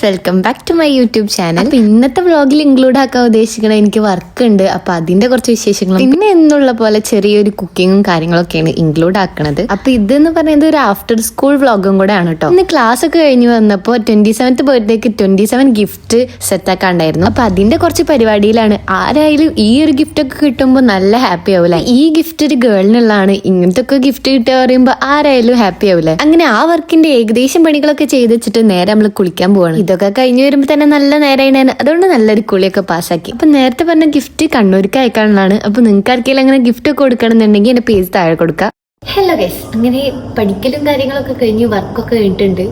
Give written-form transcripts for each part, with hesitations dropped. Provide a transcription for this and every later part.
Welcome back to my YouTube channel. അപ്പൊ ഇന്നത്തെ വ്ളോഗിൽ ഇൻക്ലൂഡ് ആക്കാൻ ഉദ്ദേശിക്കണ എനിക്ക് വർക്ക് ഉണ്ട്. അപ്പൊ അതിന്റെ കുറച്ച് വിശേഷങ്ങളും പിന്നെ എന്നുള്ള പോലെ ചെറിയൊരു കുക്കിങ്ങും കാര്യങ്ങളൊക്കെയാണ് ഇൻക്ലൂഡ് ആക്കണത്. അപ്പൊ ഇതെന്ന് പറയുന്നത് ഒരു ആഫ്റ്റർ സ്കൂൾ വ്ളോഗും കൂടെ ആണ് കേട്ടോ. ഇന്ന് ക്ലാസ് ഒക്കെ കഴിഞ്ഞ് വന്നപ്പോൾ 27th ബർത്ത്ഡേക്ക് 27 ഗിഫ്റ്റ് സെറ്റ് ആക്കാണ്ടായിരുന്നു. അപ്പൊ അതിന്റെ കുറച്ച് പരിപാടിയിലാണ്. ആരായാലും ഈ ഒരു ഗിഫ്റ്റ് ഒക്കെ കിട്ടുമ്പോൾ നല്ല ഹാപ്പി ആവില്ല. ഈ ഗിഫ്റ്റ് ഒരു ഗേളിനുള്ളതാണ്, ഇങ്ങനത്തെ ഒക്കെ ഗിഫ്റ്റ് കിട്ടുക പറയുമ്പോൾ ആരായാലും ഹാപ്പി ആവില്ല. അങ്ങനെ ആ വർക്കിന്റെ ഏകദേശം പണികളൊക്കെ ചെയ്ത് വെച്ചിട്ട് നേരെ നമ്മൾ കുളിക്കാൻ പോവാണ്. ഇതൊക്കെ കഴിഞ്ഞ് വരുമ്പോൾ തന്നെ നല്ല നേരമാണ്. അതുകൊണ്ട് നല്ലൊരു കുളിയൊക്കെ പാസ്സാക്കി. അപ്പൊ നേരത്തെ പറഞ്ഞ ഗിഫ്റ്റ് കണ്ണൂർക്ക് അയക്കാനുള്ളതാണ്. അപ്പൊ നിങ്ങൾക്ക് ആർക്കെങ്കിലും അങ്ങനെ ഗിഫ്റ്റ് ഒക്കെ കൊടുക്കണമെന്നുണ്ടെങ്കിൽ എന്റെ പേജ് താഴെ കൊടുക്കാം. ഹലോ ഗൈസ്, അങ്ങനെ പഠിക്കലും കാര്യങ്ങളൊക്കെ കഴിഞ്ഞ് വർക്കൊക്കെ കഴിഞ്ഞിട്ടുണ്ട്.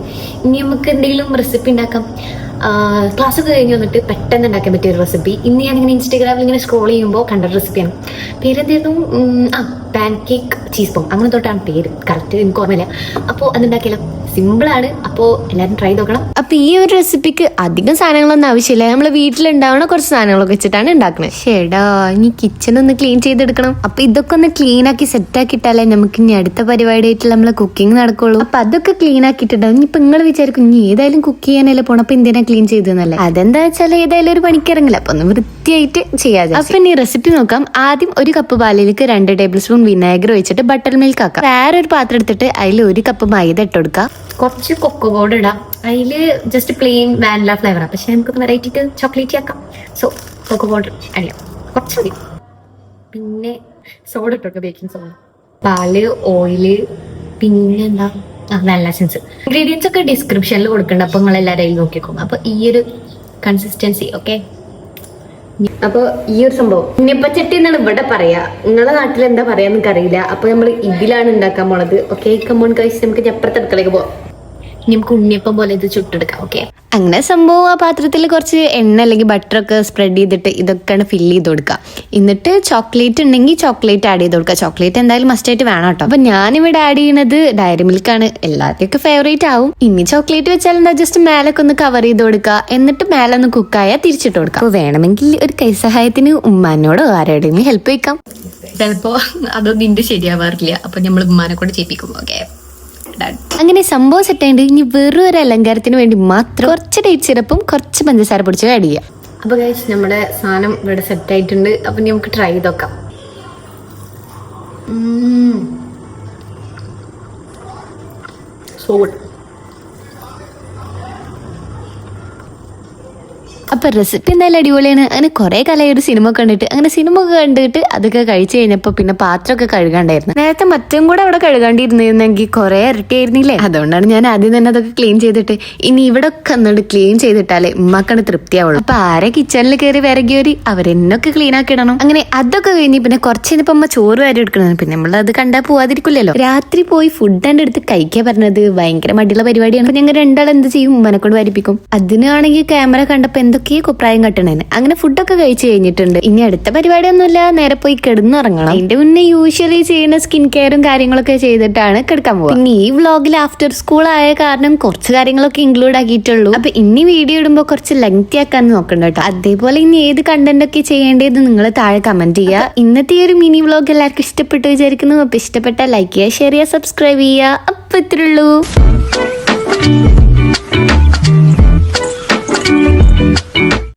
ഇനി നമുക്ക് എന്തെങ്കിലും റെസിപ്പി ഉണ്ടാക്കാം. ക്ലാസ് ഒക്കെ കഴിഞ്ഞ് വന്നിട്ട് പെട്ടെന്ന് ഉണ്ടാക്കാൻ പറ്റിയ ഒരു റെസിപ്പി. ഇന്ന് ഞാനിങ്ങനെ ഇൻസ്റ്റാഗ്രാമിൽ ഇങ്ങനെ സ്ക്രോൾ ചെയ്യുമ്പോൾ കണ്ട റെസിപ്പിയാണ്. പേരെന്തായിരുന്നു? പാൻ കേക്ക് ചീസ് ബോം, അങ്ങനെ തൊട്ടാണ് പേര്. കറക്റ്റ് എനിക്ക് ഓർമ്മയില്ല. അപ്പോൾ അതുണ്ടാക്കിയാലോ? സിമ്പിളാണ്. അപ്പോൾ എല്ലാവരും ട്രൈ നോക്കണം. അപ്പൊ ഈ ഒരു റെസിപ്പിക്ക് അധികം സാധനങ്ങളൊന്നും ആവശ്യമില്ല. നമ്മളെ വീട്ടിലുണ്ടാവണ കുറച്ച് സാധനങ്ങളൊക്കെ വെച്ചിട്ടാണ് ഉണ്ടാക്കുന്നത്. ഷേടാ, ഇനി കിച്ചൺ ഒന്ന് ക്ലീൻ ചെയ്തെടുക്കണം. അപ്പൊ ഇതൊക്കെ ഒന്ന് ക്ലീൻ ആക്കി സെറ്റ് ആക്കിയിട്ടാലേ നമുക്ക് ഇനി അടുത്ത പരിപാടിയായിട്ട് നമ്മളെ കുക്കിംഗ് നടക്കുള്ളൂ. അപ്പൊ അതൊക്കെ ക്ലീൻ ആക്കിയിട്ടുണ്ടാവും. ഇനിയിപ്പൊ നിങ്ങൾ വിചാരിക്കും ഇനി ഏതായാലും കുക്ക് ചെയ്യാനല്ലേ പോണം, അപ്പൊ എന്തിനാ ക്ലീൻ ചെയ്തെന്നല്ലേ? അതെന്താ വെച്ചാൽ ഏതായാലും ഒരു പണിക്കിറങ്ങില്ല, അപ്പൊ ഒന്ന് വൃത്തിയായിട്ട് ചെയ്യാതെ. അപ്പൊ ഇനി റെസിപ്പി നോക്കാം. ആദ്യം 1 കപ്പ് പാലിലേക്ക് 2 ടേബിൾ സ്പൂൺ വിനാഗിരി ഒഴിച്ചിട്ട് ബട്ടർ മിൽക്ക് ആക്കാം. വേറെ ഒരു പാത്രം എടുത്തിട്ട് അതിൽ 1 കപ്പ് മൈദ ഇട്ട് കൊടുക്കാം. കുറച്ച് കൊക്കോ പൗഡർ ഇടാം. അതിൽ ജസ്റ്റ് പ്ലെയിൻ വാനില ഫ്ലേവറാണ്, പക്ഷെ നമുക്കൊന്ന് വെറൈറ്റിക്ക് ചോക്ലേറ്റ് ആക്കാം. സോ കൊക്കോ പൗഡർ അല്ല, കുറച്ച് മതി. പിന്നെ സോഡ ഇട്ടോട്ടെ, ബേക്കിംഗ് സോഡ, പാല്, ഓയില്, പിന്നെ എന്താ വാനില എസൻസ്. ഇൻഗ്രീഡിയൻസ് ഒക്കെ ഡിസ്ക്രിപ്ഷനിൽ കൊടുക്കണ്ട, അപ്പൊ നിങ്ങൾ എല്ലാവരും നോക്കിക്കോ. അപ്പൊ ഈ ഒരു കൺസിസ്റ്റൻസി ഓക്കെ. അപ്പൊ ഈ ഒരു സംഭവം ഉണ്ണിയപ്പച്ചട്ടി എന്നാണ് ഇവിടെ പറയാ. നിങ്ങളുടെ നാട്ടിൽ എന്താ പറയാ എന്നൊക്കെ അറിയില്ല. അപ്പൊ നമ്മൾ ഇതിലാണ് ഉണ്ടാക്കാൻ പോണത്. ഓക്കെ, കമ്മോൺ കഴിച്ച് നമുക്ക് അപ്പുറത്തെ അടുക്കളയിലേക്ക് പോവാം. നമുക്ക് ഉണ്ണിയപ്പം പോലെ ഇത് ചുട്ടെടുക്കാം. ഓക്കെ, അങ്ങനെ സംഭവം ആ പാത്രത്തിൽ കുറച്ച് എണ്ണ അല്ലെങ്കിൽ ബട്ടറൊക്കെ സ്പ്രെഡ് ചെയ്തിട്ട് ഇതൊക്കെയാണ് ഫില്ല് ചെയ്ത് കൊടുക്കുക. എന്നിട്ട് ചോക്ലേറ്റ് ഉണ്ടെങ്കിൽ ചോക്ലേറ്റ് ആഡ് ചെയ്ത് കൊടുക്കുക. ചോക്ലേറ്റ് എന്തായാലും മസ്റ്റ് ആയിട്ട് വേണം കേട്ടോ. അപ്പൊ ഞാനിവിടെ ആഡ് ചെയ്യുന്നത് ഡയറി മിൽക്കാണ്. എല്ലാവർക്കും ഫേവറേറ്റ് ആവും. ഇനി ചോക്ലേറ്റ് വെച്ചാൽ എന്താ, ജസ്റ്റ് മേലൊക്കെ ഒന്ന് കവർ ചെയ്ത് കൊടുക്കുക. എന്നിട്ട് മേലെ ഒന്ന് കുക്കായാൽ തിരിച്ചിട്ട് കൊടുക്കുക. അപ്പൊ വേണമെങ്കിൽ ഒരു കൈസഹായത്തിന് ഉമ്മാനോടോ ആരോടെങ്കിലും ഹെൽപ്പ് വയ്ക്കാം. ചിലപ്പോ അതൊന്നും നിന്റെ ശരിയാവാറില്ല, അപ്പൊ നമ്മൾ ഉമ്മാനെ കൊണ്ട് ചെയ്യിപ്പിക്കും. ഓക്കെ, അങ്ങനെ സംഭവം സെറ്റ് ആയിട്ട് ഇനി വെറും ഒരു അലങ്കാരത്തിന് വേണ്ടി മാത്രം കുറച്ച് ഡേറ്റ് സിറപ്പും കുറച്ച് പഞ്ചസാര പൊടിച്ച് ആഡ് ചെയ്യാം. അപ്പൊ ഗൈസ്, നമ്മുടെ സാധനം ഇവിടെ സെറ്റ് ആയിട്ടുണ്ട്. അപ്പൊ നമുക്ക് ട്രൈ ചെയ്ത് നോക്കാം. So good. അപ്പൊ റെസിപ്പി എന്തായാലും അടിപൊളിയാണ്. അങ്ങനെ കുറെ കാലമായി ഒരു സിനിമ കണ്ടിട്ട് അതൊക്കെ കഴിച്ചു കഴിഞ്ഞപ്പോ പിന്നെ പാത്രമൊക്കെ കഴുകാണ്ടായിരുന്നു. നേരത്തെ മറ്റും കൂടെ അവിടെ കഴുകാണ്ടിരുന്നെങ്കിൽ കുറെ ഇരട്ടിയായിരുന്നില്ലേ. അതുകൊണ്ടാണ് ഞാൻ ആദ്യം തന്നെ അതൊക്കെ ക്ലീൻ ചെയ്തിട്ട് ഇനി ഇവിടെ ഒക്കെ എന്നിട്ട് ക്ലീൻ ചെയ്തിട്ടാലേ ഉമ്മാക്കാണ് തൃപ്തിയാവുള്ളൂ. അപ്പൊ ആരെ കിച്ചണിൽ കയറി വിറകിയോരി അവരെന്നൊക്കെ ക്ലീൻ ആക്കി ഇടണം. അങ്ങനെ അതൊക്കെ കഴിഞ്ഞ് പിന്നെ കുറച്ച് കഴിഞ്ഞപ്പോ അമ്മ ചോറ് വരെ എടുക്കണം. പിന്നെ നമ്മൾ അത് കണ്ടാൽ പോവാതിരിക്കില്ലല്ലോ. രാത്രി പോയി ഫുഡ് എൻ്റെ അടുത്ത് കഴിക്കാൻ പറഞ്ഞത് ഭയങ്കര മടിയുള്ള പരിപാടിയാണ്. അപ്പൊ ഞങ്ങൾ രണ്ടാൾ എന്ത് ചെയ്യും, ഉമ്മനെ കൊണ്ട് വരിപ്പിക്കും. അതിനാണെങ്കിൽ ക്യാമറ കണ്ടപ്പോ എന്തൊക്കെ കുപ്രായം കട്ടണേന്. അങ്ങനെ ഫുഡൊക്കെ കഴിച്ചു കഴിഞ്ഞിട്ടുണ്ട്. ഇനി അടുത്ത പരിപാടിയൊന്നുമില്ല, നേരെ പോയി കിടന്നുറങ്ങണം. അതിന്റെ മുന്നേ യൂഷ്വലി ചെയ്യുന്ന സ്കിൻ കെയറും കാര്യങ്ങളൊക്കെ ചെയ്തിട്ടാണ് കിടക്കാൻ പോകുക. പിന്നെ ഈ വ്ളോഗിൽ ആഫ്റ്റർ സ്കൂൾ ആയ കാരണം കുറച്ച് കാര്യങ്ങളൊക്കെ ഇൻക്ലൂഡ് ആക്കിയിട്ടുള്ളൂ. അപ്പൊ ഇനി വീഡിയോ ഇടുമ്പോൾ കുറച്ച് ലെങ്തി ആക്കാൻ നോക്കണ്ട കേട്ടോ. അതേപോലെ ഇനി ഏത് കണ്ടന്റ് ഒക്കെ ചെയ്യേണ്ടത് നിങ്ങൾ താഴെ കമന്റ് ചെയ്യുക. ഇന്നത്തെ ഈ ഒരു മിനി വ്ളോഗ് എല്ലാവർക്കും ഇഷ്ടപ്പെട്ടു വിചാരിക്കുന്നു. അപ്പൊ ഇഷ്ടപ്പെട്ടാൽ ലൈക്ക് ചെയ്യുക, ഷെയർ ചെയ്യുക, സബ്സ്ക്രൈബ് ചെയ്യുക. അപ്പൊ ഇത്രയുള്ളൂ.